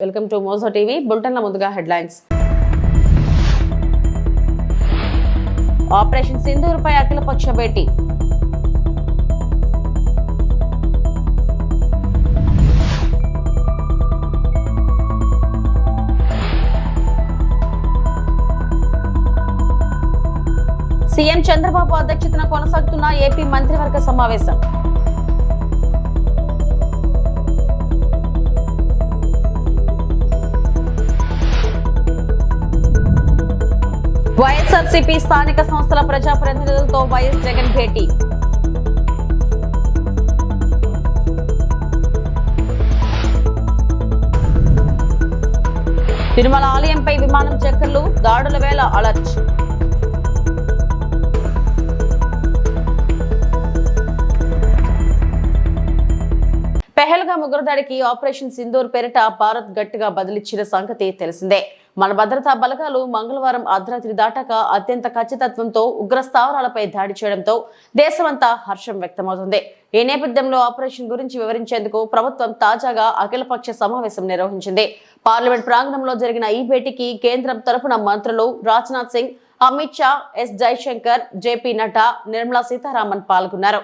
Welcome to Mojo TV. బులెటిన్ల ముందుగా headlines. Operation సింధూర్పై అఖిలపక్ష భేటీ. సీఎం చంద్రబాబు అధ్యక్షతన కొనసాగుతున్న ఏపీ మంత్రివర్గ సమావేశం. వైఎస్ఆర్సీపీ స్థానిక సంస్థల ప్రజాప్రతినిధులతో వైఎస్ జగన్ భేటీ. తిరుమల ఆలయంపై విమానం చక్కర్లు, దాడుల వేళ అలర్ట్. పెహల్గాం ఉగ్రదాడికి ఆపరేషన్ సింధూర్ పేరిట భారత్ గట్టిగా బదిలిచ్చిన సంగతి తెలిసిందే. మన భద్రతా బలగాలు మంగళవారం అర్ధరాత్రి దాటాక అత్యంత ఖచ్చితత్వంతో ఉగ్ర స్థావరాలపై దాడి చేయడంతో దేశమంతా హర్షం వ్యక్తమవుతుంది. ఈ నేపథ్యంలో ఆపరేషన్ గురించి వివరించేందుకు ప్రభుత్వం తాజాగా అఖిలపక్ష సమావేశం నిర్వహించింది. పార్లమెంట్ ప్రాంగణంలో జరిగిన ఈ భేటీకి కేంద్రం తరపున మంత్రులు రాజ్నాథ్ సింగ్, అమిత్ షా, ఎస్ జైశంకర్, జేపీ నడ్డా, నిర్మలా సీతారామన్ పాల్గొన్నారు.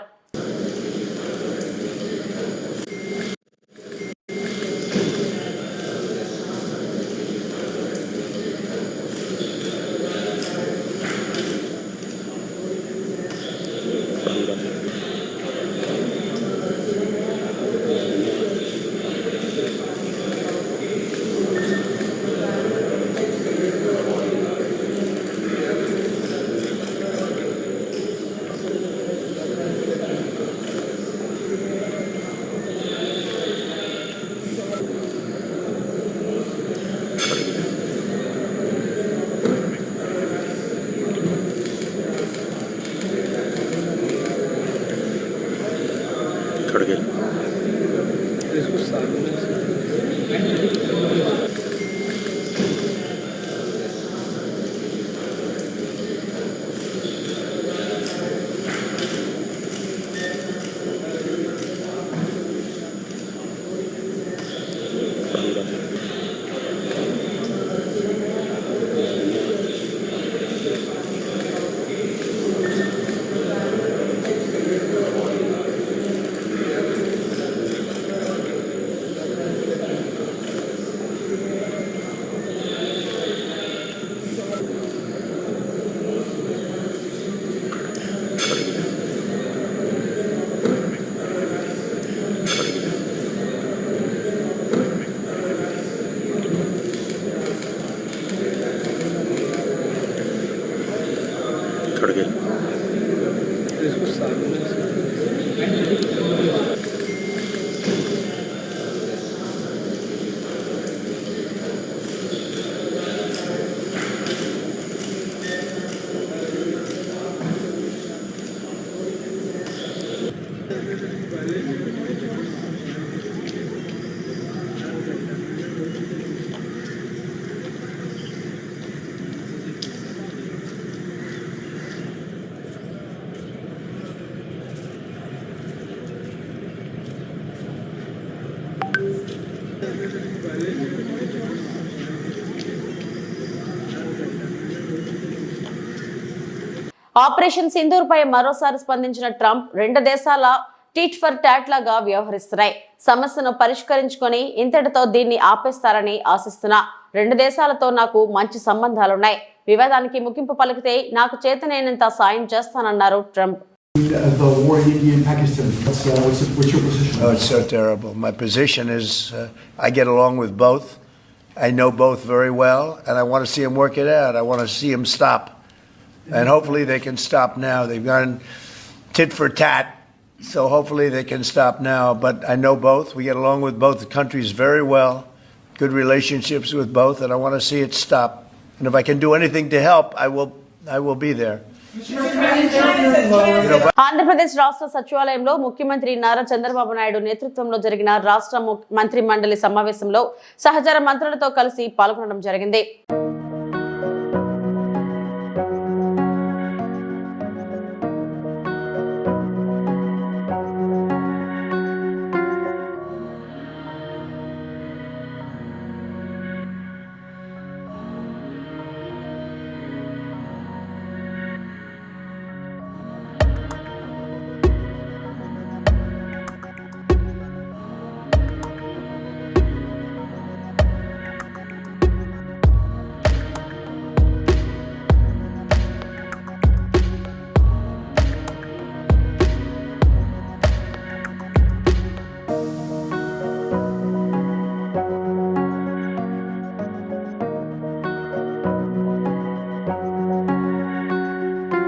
ఆపరేషన్ సింధూర్ పై మరోసారి స్పందించిన ట్రంప్, రెండు దేశాల టిట్ ఫర్ టాట్ లాగా వ్యవహరిస్తున్నాయి. సమస్యను పరిష్కరించుకొని ఇంతటితో దీన్ని ఆపేస్తారని ఆశిస్తున్నా. రెండు దేశాలతో నాకు మంచి సంబంధాలున్నాయి. వివాదానికి ముగింపు పలికితే నాకు చేతనైనంత సాయం చేస్తానన్నారు Trump. The war in India and Pakistan. What's your position? Oh, it's so terrible. My position is I get along with both. I know both very well, and I want to see them work it out. I want to see them stop. And hopefully they can stop now. They've gone tit for tat, so hopefully they can stop now. But I know both. We get along with both countries very well. Good relationships with both, and I want to see it stop. And if I can do anything to help, I will be there. Andhra Pradesh రాష్ట్ర సచివాలయంలో ముఖ్యమంత్రి నారా చంద్రబాబు నాయుడు నేతృత్వంలో జరిగిన రాష్ట్ర మంత్రి మండలి సమావేశంలో సహచర మంత్రులతో కలిసి పాల్గొనడం జరిగింది.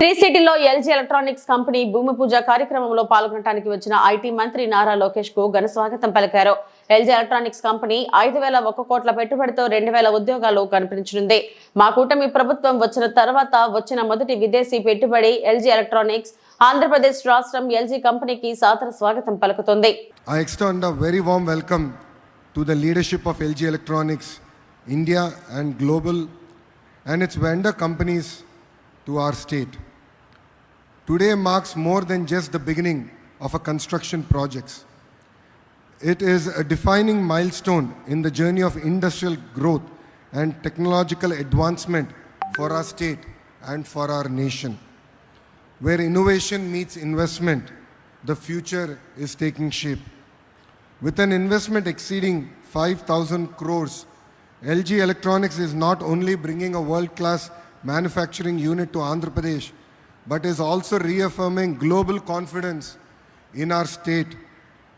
శ్రీ సిటీలో ఎల్జీ ఎలక్ట్రానిక్స్ కంపెనీ భూమి పూజ కార్యక్రమంలో పాల్గొనడానికి వచ్చిన ఐటీ మంత్రి నారా లోకేష్ కు ఘన స్వాగతం పలికారు. ఎల్జీ ఎలక్ట్రానిక్స్ కంపెనీ 5,001 కోట్ల పెట్టుబడితో 2,000 ఉద్యోగాలు కల్పించనుంది. మా కూటమి ప్రభుత్వం వచ్చిన తర్వాత వచ్చిన మొదటి విదేశీ పెట్టుబడి ఎల్జీ ఎలక్ట్రానిక్స్. ఆంధ్రప్రదేశ్ రాష్ట్రం ఎల్జీ కంపెనీకి సాదర స్వాగతం పలుకుతుంది. I extend a very warm welcome to the leadership of LG Electronics, India and global, and its vendor companies to our state. Today marks more than just the beginning of a construction project. It is a defining milestone in the journey of industrial growth and technological advancement for our state and for our nation. Where innovation meets investment, the future is taking shape. With an investment exceeding 5,000 crores, LG Electronics is not only bringing a world-class manufacturing unit to Andhra Pradesh, but is also reaffirming global confidence in our state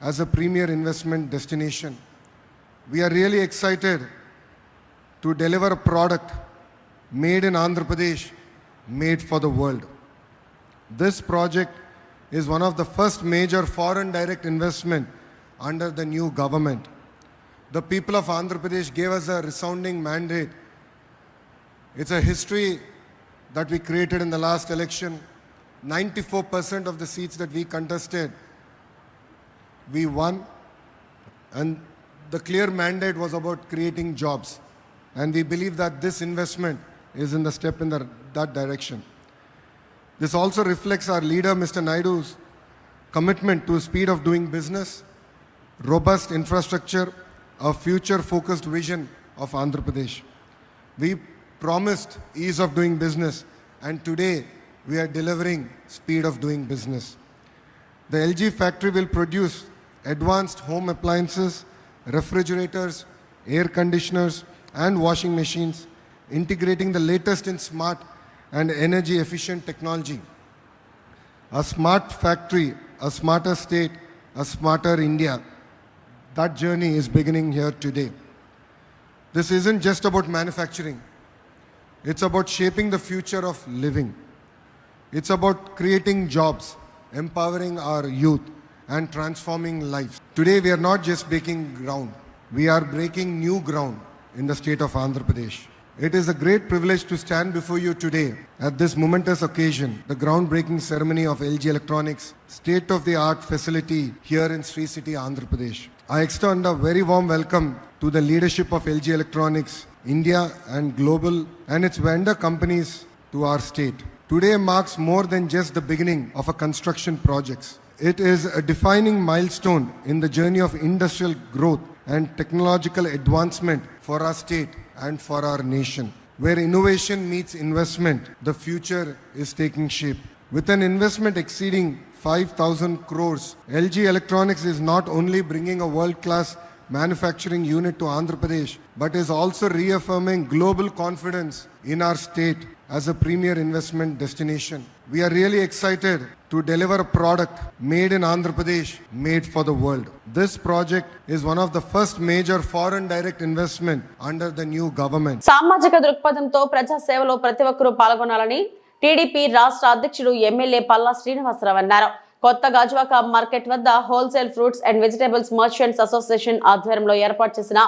as a premier investment destination. We are really excited to deliver a product made in Andhra Pradesh, made for the world. This project is one of the first major foreign direct investment under the new government. The people of Andhra Pradesh gave us a resounding mandate. It's a history that we created in the last election. 94% of the seats that we contested, we won. And the clear mandate was about creating jobs. And we believe that this investment is in the step in that direction. This also reflects our leader, Mr. Naidu's commitment to speed of doing business, robust infrastructure, a future-focused vision of Andhra Pradesh. We promised ease of doing business, and today we are delivering speed of doing business. The LG factory will produce advanced home appliances, refrigerators, air conditioners, and washing machines, integrating the latest in smart and energy-efficient technology. A smart factory, a smarter state, a smarter India. That journey is beginning here today. This isn't just about manufacturing. It's about shaping the future of living. It's about creating jobs, empowering our youth, and transforming lives. Today we are not just breaking ground. We are breaking new ground in the state of Andhra Pradesh. It is a great privilege to stand before you today at this momentous occasion, the groundbreaking ceremony of LG Electronics state-of-the-art facility here in Sri City, Andhra Pradesh. I extend a very warm welcome to the leadership of LG Electronics, India and global, and its vendor companies to our state. Today marks more than just the beginning of a construction project. It is a defining milestone in the journey of industrial growth and technological advancement for our state and for our nation. Where innovation meets investment, the future is taking shape. With an investment exceeding 5,000 crores, LG Electronics is not only bringing a world-class manufacturing unit to Andhra Pradesh, but is also reaffirming global confidence in our state as a premier investment destination. We are really excited to deliver a product made in Andhra Pradesh, made for the world. This project is one of the first major foreign direct investment under the new government. సామాజిక దృక్పథంతో ప్రజా సేవలో ప్రతి ఒక్కరూ పాల్గొనాలని TDP రాష్ట్ర అధ్యక్షుడు MLA Palla Srinivasarao అన్నారు. కొత్త గాజువాక మార్కెట్ వద్ద wholesale fruits and vegetables merchants association ఆధ్వర్యంలో ఏర్పాటు చేసిన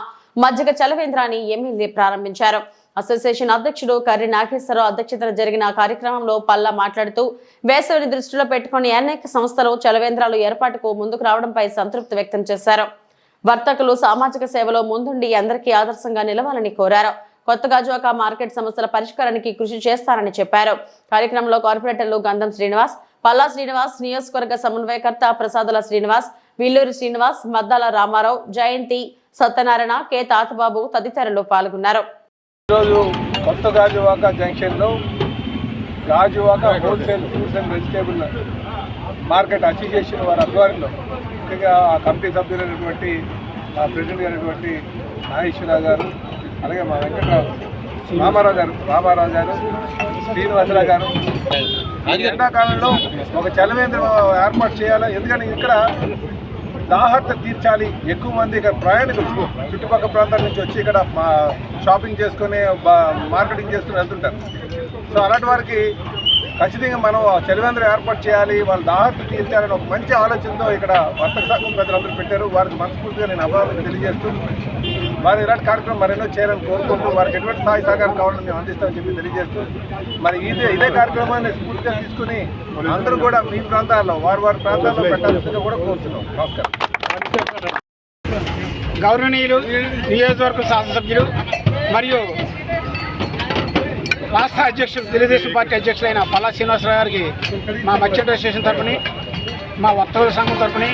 మజ్జిగ చలవేంద్రాన్ని ఎమ్మెల్యే ప్రారంభించారు. అసోసియేషన్ అధ్యక్షుడు కర్రి నాగేశ్వరరావు అధ్యక్షతన జరిగిన కార్యక్రమంలో పల్లా మాట్లాడుతూ వేసవిని దృష్టిలో పెట్టుకుని అనేక సంస్థలు చలవేంద్రాలు ఏర్పాటుకు ముందుకు రావడంపై సంతృప్తి వ్యక్తం చేశారు. వర్తకులు సామాజిక సేవలో ముందుండి అందరికీ ఆదర్శంగా నిలవాలని కోరారు. కొత్త గాజువాక మార్కెట్ సమస్యల పరిష్కారానికి కృషి చేస్తారని చెప్పారు. కార్యక్రమంలో కార్పొరేటర్లు గంధం శ్రీనివాస్, పల్లా శ్రీనివాస్, నియోజకవర్గ సమన్వయకర్త ప్రసాదుల శ్రీనివాస్, విల్లూరి శ్రీనివాస్, మద్దాల రామారావు, జయంతి, సత్యనారాయణ, కె తాతబాబు తదితరులు పాల్గొన్నారు. ఈరోజు కొత్త గాజువాక జంక్షన్లో Gajuwaka wholesale fruits and vegetable market association వారి ఆధ్వర్యంలో ముఖ్యంగా ఆ కమిటీ సభ్యులైనటువంటి మా ప్రెసిడెంట్ అయినటువంటి నాగేశ్వరరావు గారు, అలాగే మా రామారావు గారు, శ్రీనివాసరావు గారు ఎండాకాలంలో ఒక చలవేంద్రం ఏర్పాటు చేయాలి. ఎందుకంటే ఇక్కడ దాహత తీర్చాలి. ఎక్కువ మంది ఇక్కడ ప్రయాణికులు చుట్టుపక్కల ప్రాంతాల నుంచి వచ్చి ఇక్కడ షాపింగ్ చేసుకొని మార్కెటింగ్ చేసుకుని వెళ్తుంటారు. సో అలాంటి వారికి ఖచ్చితంగా మనం చలివేంద్రం ఏర్పాటు చేయాలి, వాళ్ళ దాహత తీర్చాలని ఒక మంచి ఆలోచనతో ఇక్కడ వర్తక సంఘం ప్రజలందరూ పెట్టారు. వారికి మనస్ఫూర్తిగా నేను అభినందనలు తెలియజేస్తూ వారు ఇలాంటి కార్యక్రమం మరెన్నో చేయాలని కోరుకుంటూ వారికి ఎటువంటి సహాయ సహకారం కావాలని మేము అందిస్తామని చెప్పి తెలియజేస్తూ మరి ఇదే కార్యక్రమాన్ని స్ఫూర్తిగా తీసుకుని అందరూ కూడా మీ ప్రాంతాల్లో వారి ప్రాంతాల్లో పెట్టాల్సిందిగా కూడా కోరుతున్నాం. నమస్కారం. గౌరవనీయులు నియోజకవర్గ శాసనసభ్యులు మరియు రాష్ట్ర అధ్యక్షులు తెలుగుదేశం పార్టీ అధ్యక్షులైన పల్లా శ్రీనివాసరావు గారికి మా మత్స్య స్టేషన్ తరపుని, మా వర్తకుల సంఘం తరపుని,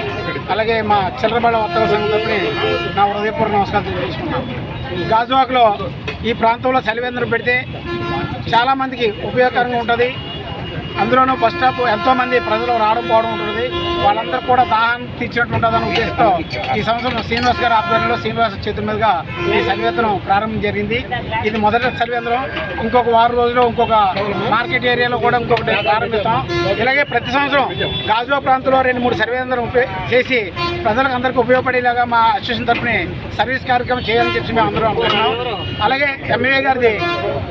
అలాగే మా చిల్లరబళ్ళ వర్తకుల సంఘం తరపుని నా హృదయపూర్వక నమస్కారం తెలియజేసుకున్నాం. గాజువాకలో ఈ ప్రాంతంలో చలివేంద్రం పెడితే చాలామందికి ఉపయోగకరంగా ఉంటుంది. అందులోనూ బస్ స్టాప్ ఎంతోమంది ప్రజలు రావడం పోవడం ఉంటుంది. వాళ్ళందరూ కూడా దాహాన్ని తీర్చినట్టు ఉంటుందన్న ఉద్దేశంతో ఈ సంవత్సరం శ్రీనివాస్ గారి ఆధ్వర్యంలో శ్రీనివాస చేతుల మీదుగా ఈ చలివేంద్రం ప్రారంభం జరిగింది. ఇది మొదటి చలివేంద్రం. ఇంకొక వారం రోజుల్లో ఇంకొక మార్కెట్ ఏరియాలో కూడా ఇంకొకటి ప్రారంభిస్తాం. ఇలాగే ప్రతి సంవత్సరం గాజువా ప్రాంతంలో 2-3 చలివేంద్రం చేసి ప్రజలకు అందరికీ ఉపయోగపడేలాగా మా అసోసియేషన్ తరఫున సర్వీస్ కార్యక్రమం చేయాలని చెప్పి మేము అందరం అనుకుంటున్నాం. అలాగే ఎమ్మెల్యే గారిది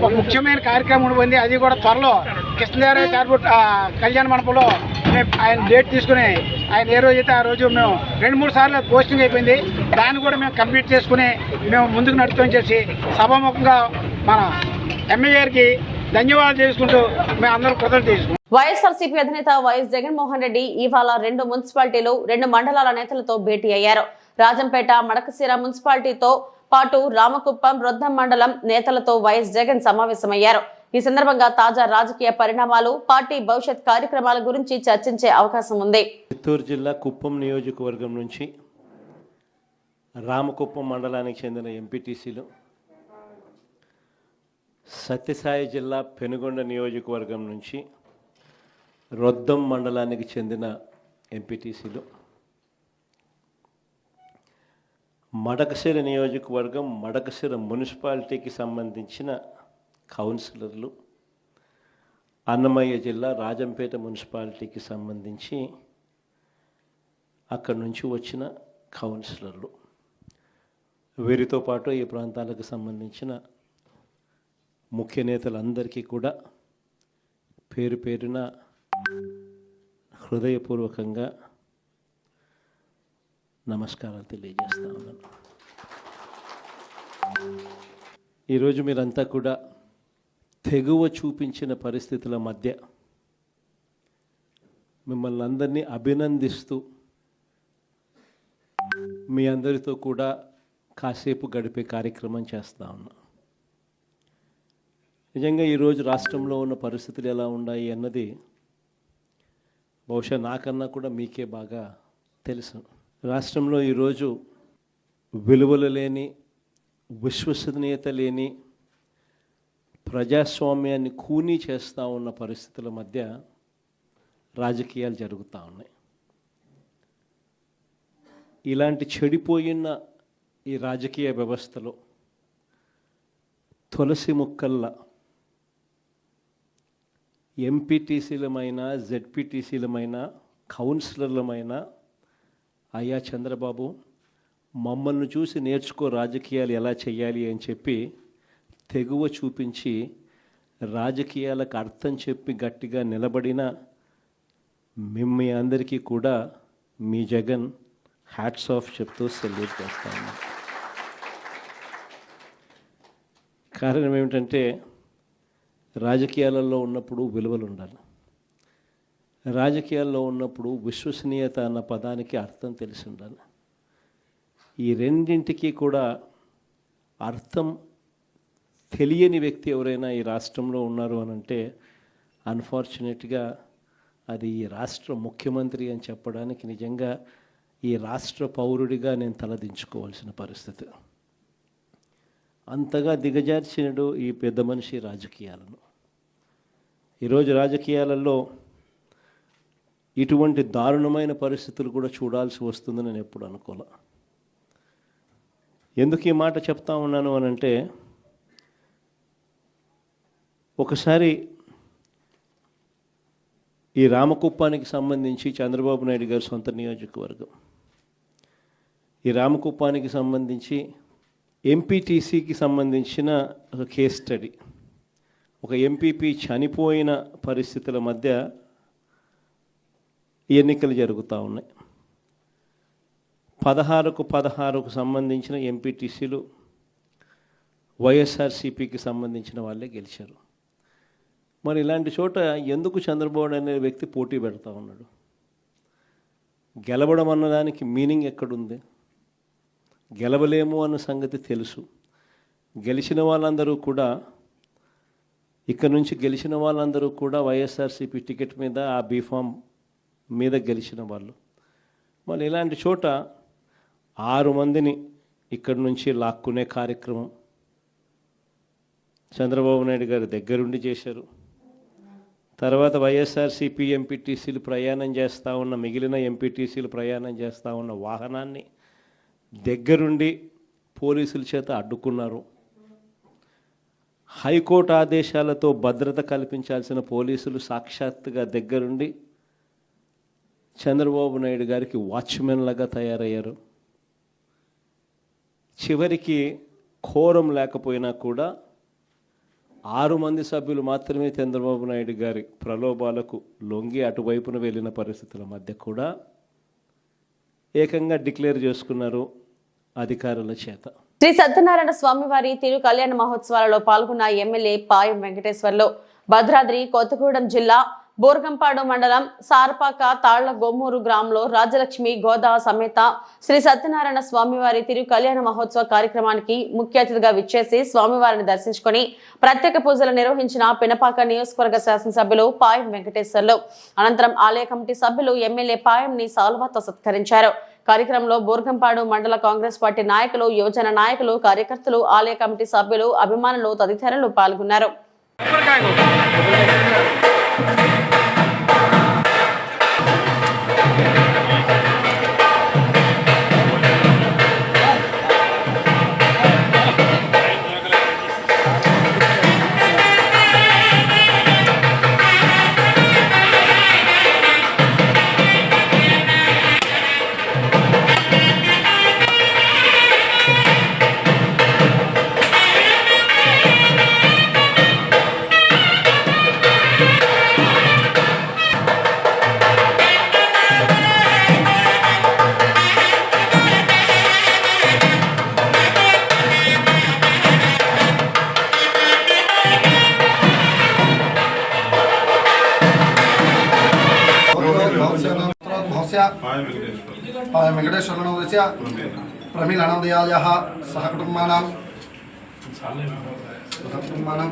ఒక ముఖ్యమైన కార్యక్రమం ఉంది. అది కూడా త్వరలో కృష్ణదేవరాయ కళ్యాణ మండపంలో ఆయన డేట్ తీసుకుని ఆయన ఏ రోజు అయితే ఆ రోజు మేము 2-3 సార్లు పోస్టింగ్ అయిపోయింది. దాన్ని కూడా మేము కంప్లీట్ చేసుకుని మేము ముందుకు నడుపుతామని చెప్పి సభాముఖంగా మన ఎమ్మెల్యే గారికి ధన్యవాదాలు చేసుకుంటూ మేము అందరూ కృతజ్ఞతలు చేసుకుంటాం. వైఎస్ఆర్సీపీ అధినేత వైఎస్ జగన్మోహన్ రెడ్డి ఇవాళ 2 మున్సిపాలిటీలు 2 మండలాల నేతలతో భేటీ అయ్యారు. రాజంపేట, మడకశిర మున్సిపాలిటీతో పాటు రామకుప్పం, రొద్దం మండలం నేతలతో వైఎస్ జగన్ సమావేశమయ్యారు. ఈ సందర్భంగా తాజా రాజకీయ పరిణామాలు, పార్టీ భవిష్యత్ కార్యక్రమాల గురించి చర్చించే అవకాశం ఉంది. చిత్తూరు జిల్లా కుప్పం నియోజకవర్గం నుంచి రామకుప్పం మండలానికి చెందిన ఎంపీటీసీలు, సత్యసాయి జిల్లా పెనుగొండ నియోజకవర్గం నుంచి రొద్దం మండలానికి చెందిన ఎంపీటీసీలు, మడకశిర నియోజకవర్గం మడకశిర మున్సిపాలిటీకి సంబంధించిన కౌన్సిలర్లు, అన్నమయ్య జిల్లా రాజంపేట మున్సిపాలిటీకి సంబంధించి అక్కడి నుంచి వచ్చిన కౌన్సిలర్లు, వీరితో పాటు ఈ ప్రాంతాలకు సంబంధించిన ముఖ్య నేతలందరికీ కూడా పేరు పేరున హృదయపూర్వకంగా నమస్కారాలు తెలియజేస్తా ఉన్నాను. ఈరోజు మీరంతా కూడా తెగువ చూపించిన పరిస్థితుల మధ్య మిమ్మల్ని అందరినీ అభినందిస్తూ మీ అందరితో కూడా కాసేపు గడిపే కార్యక్రమం చేస్తూ ఉన్నా. నిజంగా ఈరోజు రాష్ట్రంలో ఉన్న పరిస్థితులు ఎలా ఉన్నాయి అన్నది బహుశా నాకన్నా కూడా మీకే బాగా తెలుసు. రాష్ట్రంలో ఈరోజు విలువలు లేని, విశ్వసనీయత లేని, ప్రజాస్వామ్యాన్ని కూనీ చేస్తూ ఉన్న పరిస్థితుల మధ్య రాజకీయాలు జరుగుతూ ఉన్నాయి. ఇలాంటి చెడిపోయిన ఈ రాజకీయ వ్యవస్థలో తులసి మొక్కల్లా ఎంపీటీసీలమైన, జెడ్పీటీసీలమైన, కౌన్సిలర్లమైన అయ్యా చంద్రబాబు మమ్మల్ని చూసి నేర్చుకో రాజకీయాలు ఎలా చేయాలి అని చెప్పి తెగువ చూపించి రాజకీయాలకు అర్థం చెప్పి గట్టిగా నిలబడిన మీ అందరికీ కూడా మీ జగన్ హ్యాట్స్ ఆఫ్ చెప్తూ సెల్యూట్ చేస్తా ఉన్నాను. కారణం ఏమిటంటే రాజకీయాలలో ఉన్నప్పుడు విలువలు ఉండాలి. రాజకీయాల్లో ఉన్నప్పుడు విశ్వసనీయత అన్న పదానికి అర్థం తెలిసి ఉండాలి. ఈ రెండింటికి కూడా అర్థం తెలియని వ్యక్తి ఎవరైనా ఈ రాష్ట్రంలో ఉన్నారు అని అంటే అన్ఫార్చునేట్గా అది ఈ రాష్ట్ర ముఖ్యమంత్రి అని చెప్పడానికి నిజంగా ఈ రాష్ట్ర పౌరుడిగా నేను తలదించుకోవాల్సిన పరిస్థితి. అంతగా దిగజార్చినడు ఈ పెద్ద మనిషి రాజకీయాలను. ఈరోజు రాజకీయాలలో ఇటువంటి దారుణమైన పరిస్థితులు కూడా చూడాల్సి వస్తుందని నేను ఎప్పుడు అనుకోలే. ఎందుకు ఈ మాట చెప్తా ఉన్నాను అని అంటే, ఒకసారి ఈ రామకుప్పానికి సంబంధించి చంద్రబాబు నాయుడు గారి సొంత నియోజకవర్గం, ఈ రామకుప్పానికి సంబంధించి ఎంపీటీసీకి సంబంధించిన ఒక కేస్ స్టడీ ఒక ఎంపీపీ చనిపోయిన పరిస్థితుల మధ్య ఎన్నికలు జరుగుతూ ఉన్నాయి. 16కు సంబంధించిన ఎంపీటీసీలు వైఎస్ఆర్సీపీకి సంబంధించిన వాళ్ళే గెలిచారు. మరి ఇలాంటి చోట ఎందుకు చంద్రబాబు అనే వ్యక్తి పోటీ పెడతా ఉన్నాడు? గెలవడం అన్నదానికి మీనింగ్ ఎక్కడుంది? గెలవలేము అన్న సంగతి తెలుసు. గెలిచిన వాళ్ళందరూ కూడా ఇక్కడ నుంచి గెలిచిన వాళ్ళందరూ కూడా వైఎస్ఆర్సీపీ టికెట్ మీద ఆ బీఫామ్ మీద గెలిచిన వాళ్ళు. మరి ఇలాంటి చోట 6 మందిని ఇక్కడి నుంచి లాక్కునే కార్యక్రమం చంద్రబాబు నాయుడు గారి దగ్గరుండి చేశారు. తర్వాత వైఎస్ఆర్సీపీ ఎంపీటీసీలు ప్రయాణం చేస్తూ ఉన్న మిగిలిన ఎంపీటీసీలు ప్రయాణం చేస్తూ ఉన్న వాహనాన్ని దగ్గరుండి పోలీసుల చేత అడ్డుకున్నారు. హైకోర్టు ఆదేశాలతో భద్రత కల్పించాల్సిన పోలీసులు సాక్షాత్తుగా దగ్గరుండి చంద్రబాబు నాయుడు గారికి వాచ్మెన్లాగా తయారయ్యారు. చివరికి కోరం లేకపోయినా కూడా 6 మంది సభ్యులు మాత్రమే చంద్రబాబు నాయుడు గారి ప్రలోభాలకు లొంగి అటువైపున వెళ్ళిన పరిస్థితుల మధ్య కూడా ఏకంగా డిక్లేర్ చేసుకున్నారు అధికారుల చేత. శ్రీ సత్యనారాయణ స్వామివారి తిరు కళ్యాణ మహోత్సవాలలో పాల్గొన్న ఎమ్మెల్యే పాయం వెంకటేశ్వర్లు భద్రాద్రి కొత్తగూడెం జిల్లా బోర్గంపాడు మండలం సారపాక తాళ్ల గొమ్మూరు గ్రామంలో రాజలక్ష్మి గోదా సమేత శ్రీ సత్యనారాయణ స్వామివారి తిరు కళ్యాణ మహోత్సవ కార్యక్రమానికి ముఖ్య అతిథిగా విచ్చేసి స్వామివారిని దర్శించుకుని ప్రత్యేక పూజలు నిర్వహించిన పినపాక నియోజకవర్గ శాసనసభ్యులు పాయం వెంకటేశ్వర్లు. అనంతరం ఆలయ కమిటీ సభ్యులు ఎమ్మెల్యే పాయంని సాల్వాతో సత్కరించారు. కార్యక్రమంలో బోర్గంపాడు మండల కాంగ్రెస్ పార్టీ నాయకులు, యువజన నాయకులు, కార్యకర్తలు, ఆలయ కమిటీ సభ్యులు, అభిమానులు తదితరులు పాల్గొన్నారు. వెంకటేశ్వర ప్రమీలనోదయాయ సహకుటుంబానాం సహకుటుంబానాం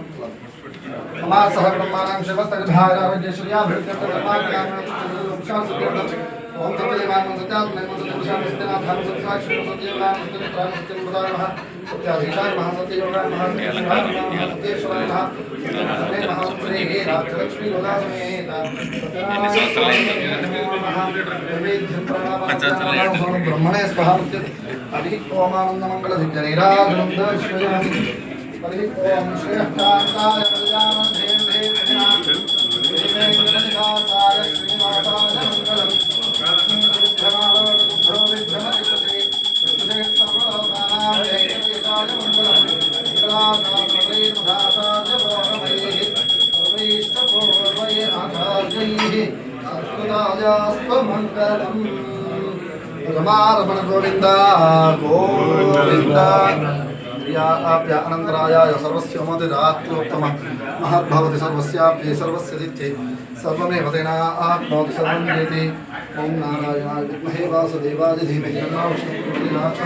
ఓం బ్రహ్మణే స్వహ హరి ఓమానందమంగళ హరి ఓం శ్రేష్ఠాయ రమారమణ గోవింద గోవింద అనంతరాయ సర్వస్య మోదిరాత్రోత్తమ మహద్భవతి సర్వస్యాప్యై సర్వస్య దిత్యై సర్వమేవ తేనాప్నోతి సర్వం జయతి. ఓం నారాయణాయ విద్మహే వాసుదేవాయ ధీమహి తన్నో విష్ణుః ప్రచోదయాత్.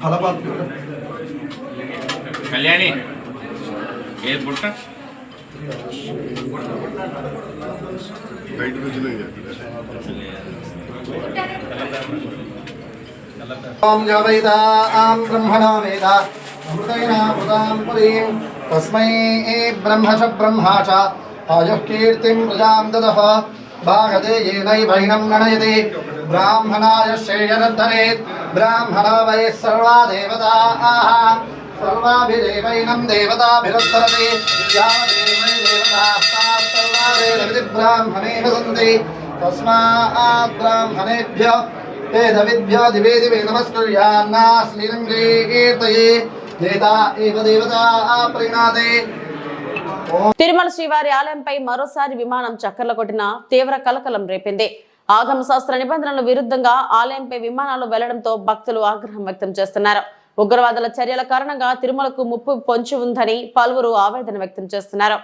ఫలపాత్ర కళ్యాణి ఏ బుట్ట ఓం జవైదాం బ్రహ్మణో వేద అమృతైనా మృతాం పురీం తస్మై బ్రహ్మచ బ్రహ్మా చ ఆయుః కీర్తిం ప్రజాం దదః భాగదేయేనైవైనం గణయతి బ్రాహ్మణాయ శ్రేయరద్ధరేత్ బ్రాహ్మణో వై సర్వా దేవతాః సర్వాభిదేవైనం దేవతాభిరద్ధరతి యావదేవై దేవతాః సర్వా వేదవిధి బ్రాహ్మణేన సంతి తస్మాత్ బ్రాహ్మణేభ్యో వేదవిద్భ్యో దివే దివే నమస్కృర్యాన్నా శ్రీరం కీర్తయే నేతా ఏవ దేవతా ప్రీణాతే. తిరుమల శ్రీవారి ఆలయంపై మరోసారి విమానం చక్కర్లు కొట్టిన తీవ్ర కలకలం రేపింది. ఆగమ శాస్త్ర నిబంధనల విరుద్ధంగా ఆలయంపై విమానాలు వెళ్లడంతో భక్తులు ఆగ్రహం వ్యక్తం చేస్తున్నారు. ఉగ్రవాదుల చర్యల కారణంగా తిరుమలకు ముప్పు పొంచి ఉందని పలువురు ఆవేదన వ్యక్తం చేస్తున్నారు.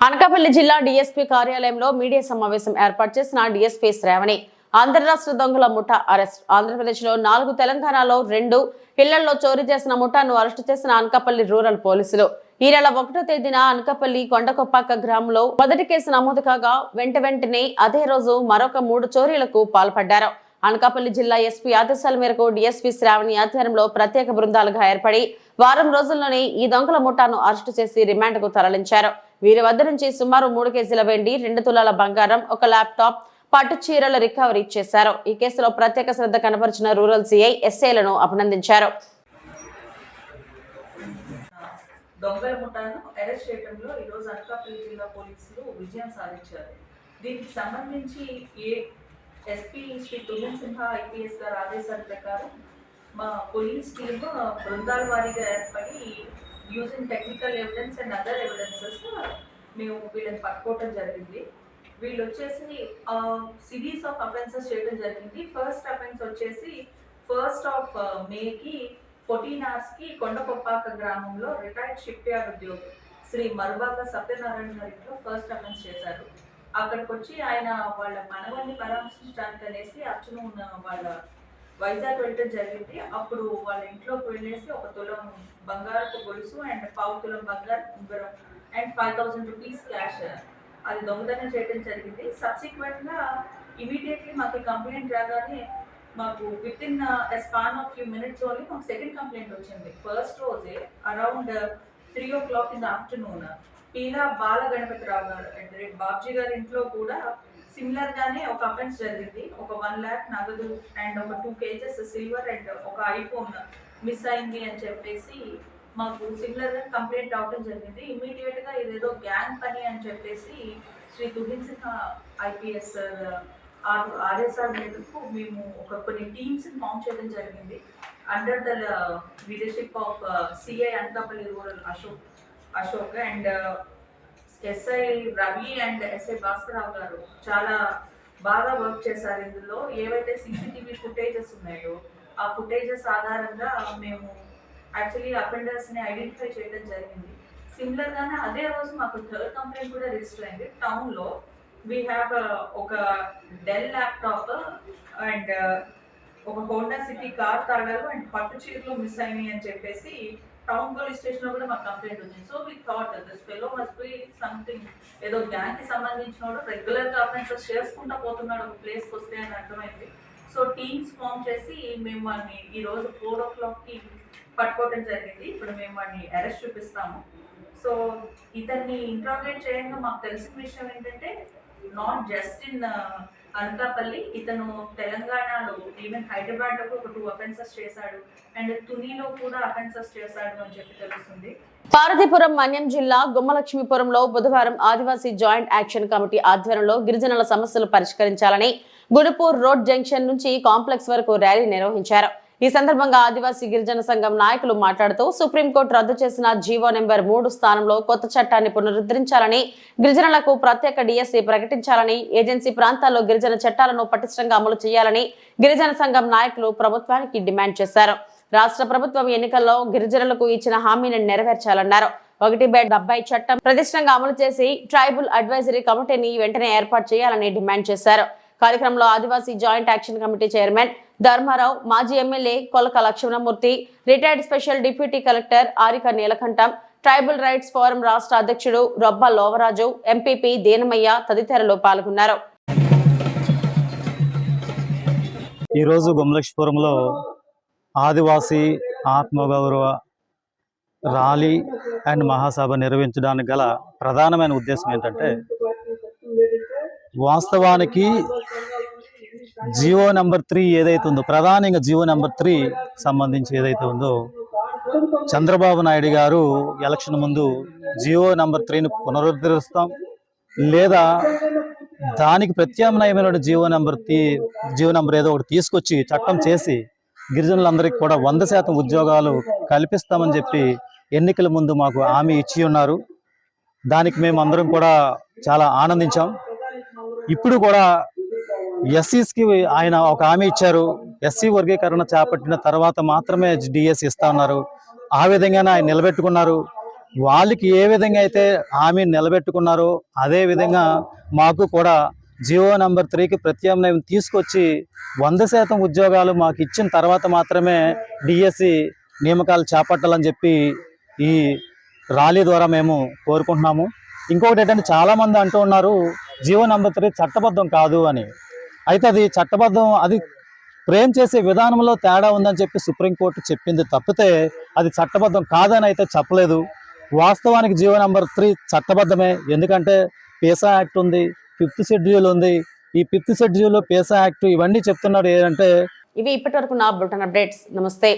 అనకాపల్లి జిల్లా డీఎస్పీ కార్యాలయంలో మీడియా సమావేశం ఏర్పాటు చేసిన డీఎస్పీ శ్రావణి అంతర్రాష్ట్ర దొంగల ముఠా అరెస్ట్. ఆంధ్రప్రదేశ్ లో 4, తెలంగాణలో 2 ఇళ్లలో చోరీ చేసిన ముఠాను అరెస్టు చేసిన అనకాపల్లి రూరల్ పోలీసులు. ఈ నెల 1వ తేదీన అనకాపల్లి కొండకొప్పాక గ్రామంలో మొదటి కేసు నమోదు కాగా వెంటనే అదే రోజు మరొక 3 చోరీలకు పాల్పడ్డారు. అనకాపల్లి జిల్లా ఎస్పీ ఆదేశాల మేరకు డీఎస్పీ శ్రావణి ఆధ్వర్యంలో ప్రత్యేక బృందాలుగా ఏర్పడి వారం రోజుల్లోనే ఈ దొంగల ముఠాను అరెస్టు చేసి రిమాండ్ కు తరలించారు. వీరి వద్ద నుంచి సుమారు 3 కేజీల వెండి, 2 తులాల బంగారం, 1 ల్యాప్టాప్, పట్టు చీరల రికవరీ చేశారు. ఈ కేసులో ప్రత్యేక శ్రద్ధ కనబరిచిన రూరల్ సిఐ ఎస్ఐలను అభినందించారు. దొంగల ముఠాను అరెస్ట్ చేయడంలో ఈరోజు అనకాపల్లి జిల్లా పోలీసులు విజయం సాధించారు. దీనికి సంబంధించి ఎస్పీ శ్రీ తుహిన్ సిన్హా ఐపీఎస్ గారి ఆదేశాల ప్రకారం మా పోలీస్ టీమ్ బృందాల వారీగా ఏర్పడి using technical evidence and other evidences మేము వీళ్ళని పట్టుకోవడం జరిగింది. వీళ్ళు వచ్చేసి సిరీస్ ఆఫ్ అఫెన్సెస్ చేయడం జరిగింది. ఫస్ట్ అఫెన్స్ వచ్చేసి 1 మేకి 14 hours కొండకొప్పాక గ్రామంలో రిటైర్డ్ షిప్ యార్డ్ ఉద్యోగి శ్రీ మరుబాక సత్యనారాయణ గారిలో ఫస్ట్ అఫెన్స్ చేశారు. అక్కడికి వచ్చి ఆయన వాళ్ళ మనవల్ని పరామర్శించడానికి అనేసి అచ్చును ఉన్న వాళ్ళ వైజాగ్ వెళ్ళడం జరిగింది. అప్పుడు వాళ్ళ ఇంట్లోకి వెళ్ళేసి 1 తులం బంగారపు గొలుసు అండ్ 1/4 తులం బంగారు ఉంగరం అండ్ 5,000 రూపీస్ క్యాష్ అది దొంగతనం చేయడం జరిగింది. సబ్సిక్వెంట్ గా ఇమీడియట్లీ మాకు కంప్లైంట్ రాగానే మాకు with in span of few minutes only మాకు సెకండ్ కంప్లైంట్ వచ్చింది. ఫస్ట్ రోజే around 3 o'clock in the afternoon Peela Bala Ganapathirao గారు అంటే బాబ్జీ గారి ఇంట్లో కూడా సిమిలర్ గానే ఒక అఫెన్స్ జరిగింది. ఒక 1 lakh నగదు అండ్ ఒక 2 kgs సిల్వర్ అండ్ ఒక ఐఫోన్ మిస్ అయింది అని చెప్పేసి మాకు సిమిలర్ గా కంప్లైంట్ రావడం జరిగింది. ఇమీడియట్ గా ఇదేదో గ్యాంగ్ పని అని చెప్పేసి శ్రీ తుహిన్ సిన్హా ఐపీఎస్ ఆదేశాల మేరకు మేము కొన్ని టీమ్స్ ఫామ్ చేయడం జరిగింది. Under the leadership of CI Anakapalli rural Ashok and SI Ravi and SI Bhaskararao గారు చాలా బాగా వర్క్ చేశారు. ఇందులో ఏవైతే సీసీటీవీ ఫుటేజెస్ ఉన్నాయో ఆ ఫుటేజెస్ ఆధారంగా మేము యాక్చువల్లీ అఫెండర్స్ ని ఐడెంటిఫై చేయడం జరిగింది. సిమిలర్ గానే అదే రోజు మాకు థర్డ్ కంప్లైంట్ కూడా రిజిస్టర్ అయింది. టౌన్ లో వీ హ్యావ్ ఒక డెల్ ల్యాప్టాప్ అండ్ ఒక హోండా సిటీ కార్ తాళాలు అండ్ పట్టు చీరలు మిస్ అయినాయి అని చెప్పేసి టౌన్ పోలీస్ స్టేషన్ లో కూడా మాకు కంప్లైంట్ వచ్చింది. So we thought this fellow must be something ఏదో గ్యాంగ్ కి సంబంధించినోడు రెగ్యులర్ గా అఫెన్సెస్ చేసుకుంటా పోతున్నాడు ఒక ప్లేస్ కి వస్తే అని అర్థమైంది. సో టీమ్స్ ఫామ్ చేసి మేము వాడిని ఈ రోజు 4 o'clock పట్టుకోవడం జరిగింది. ఇప్పుడు మేము వాడిని అరెస్ట్ చూపిస్తాము. సో ఇతన్ని ఇంట్రాగేట్ చేయగా మాకు తెలిసిన విషయం ఏంటంటే నాట్ జస్ట్ ఇన్ అనకాపల్లి, ఇతను తెలంగాణలో ఈవెన్ హైదరాబాద్ లో ఒక 2 offenses చేశాడు అండ్ తునిలో కూడా అఫెన్సెస్ చేశాడు అని చెప్పి తెలుస్తుంది. పార్వతీపురం మన్యం జిల్లా గుమ్మలక్ష్మీపురంలో బుధవారం ఆదివాసీ జాయింట్ యాక్షన్ కమిటీ ఆధ్వర్యంలో గిరిజనుల సమస్యలు పరిష్కరించాలని గుణపూర్ రోడ్ జంక్షన్ నుంచి కాంప్లెక్స్ వరకు ర్యాలీ నిర్వహించారు. ఈ సందర్భంగా ఆదివాసీ గిరిజన సంఘం నాయకులు మాట్లాడుతూ సుప్రీంకోర్టు రద్దు చేసిన జీవో నెంబర్ 3 స్థానంలో కొత్త చట్టాన్ని పునరుద్ధరించాలని, గిరిజనులకు ప్రత్యేక డిఎస్సి ప్రకటించాలని, ఏజెన్సీ ప్రాంతాల్లో గిరిజన చట్టాలను పటిష్టంగా అమలు చేయాలని గిరిజన సంఘం నాయకులు ప్రభుత్వానికి డిమాండ్ చేశారు. రాష్ట్ర ప్రభుత్వం ఎన్నికల్లో గిరిజనులకు ఇచ్చిన హామీని నెరవేర్చాలన్నారు. 1/70 చట్టం ప్రతిష్టంగా అమలు చేసి ట్రైబల్ అడ్వైజరీ కమిటీని వెంటనే ఏర్పాటు చేయాలని డిమాండ్ చేశారు. కార్యక్రమంలో Adivasi joint action committee chairman Dharmarao, మాజీ MLA Kolaka Lakshmanamurthy, retired special deputy collector Arika Neelakantham, tribal rights forum రాష్ట్ర అధ్యక్షుడు రొబ్బ లోవరాజు, ఎంపీపీ దేనమయ్య తదితరులు పాల్గొన్నారు. ఈరోజు గుమ్మలక్ష్మీపురంలో ఆదివాసీ ఆత్మగౌరవ ర్యాలీ అండ్ మహాసభ నిర్వహించడానికి గల ప్రధానమైన ఉద్దేశం ఏంటంటే, వాస్తవానికి జియో నెంబర్ 3 ఏదైతే ఉందో, ప్రధానంగా జియో నెంబర్ 3 సంబంధించి ఏదైతే ఉందో, చంద్రబాబు నాయుడు గారు ఎలక్షన్ ముందు జియో నెంబర్ 3ని పునరుద్ధరిస్తాం, లేదా దానికి ప్రత్యామ్నాయమైన జీవో నెంబర్ ఏదో ఒకటి తీసుకొచ్చి చట్టం చేసి గిరిజనులందరికీ కూడా 100% ఉద్యోగాలు కల్పిస్తామని చెప్పి ఎన్నికల ముందు మాకు హామీ ఇచ్చి ఉన్నారు. దానికి మేము అందరం కూడా చాలా ఆనందించాం. ఇప్పుడు కూడా ఎస్సీస్కి ఆయన ఒక హామీ ఇచ్చారు. ఎస్సీ వర్గీకరణ చేపట్టిన తర్వాత మాత్రమే డిఎస్సి ఇస్తా ఉన్నారు. ఆ విధంగానే ఆయన నిలబెట్టుకున్నారు. వాళ్ళకి ఏ విధంగా అయితే హామీ నిలబెట్టుకున్నారో అదే విధంగా మాకు కూడా జియో నెంబర్ 3కి ప్రత్యామ్నాయం తీసుకొచ్చి 100% ఉద్యోగాలు మాకు ఇచ్చిన తర్వాత మాత్రమే డిఎస్సి నియామకాలు చేపట్టాలని చెప్పి ఈ ర్యాలీ ద్వారా మేము కోరుకుంటున్నాము. ఇంకొకటి ఏంటంటే చాలామంది అంటూ ఉన్నారు జియో నెంబర్ 3 చట్టబద్ధం కాదు అని. అయితే అది చట్టబద్ధం, అది ఫ్రేమ్ చేసే విధానంలో తేడా ఉందని చెప్పి సుప్రీంకోర్టు చెప్పింది తప్పితే అది చట్టబద్ధం కాదని అయితే చెప్పలేదు. వాస్తవానికి జియో నెంబర్ 3 చట్టబద్ధమే. ఎందుకంటే పేసా యాక్ట్ ఉంది, 5th షెడ్యూల్ ఉంది. ఈ 5th షెడ్యూల్, పేసా యాక్ట్ ఇవన్నీ చెప్తున్నారు ఏంటంటే. ఇవి ఇప్పటి వరకు నా బులెటిన్ అప్డేట్స్. నమస్తే.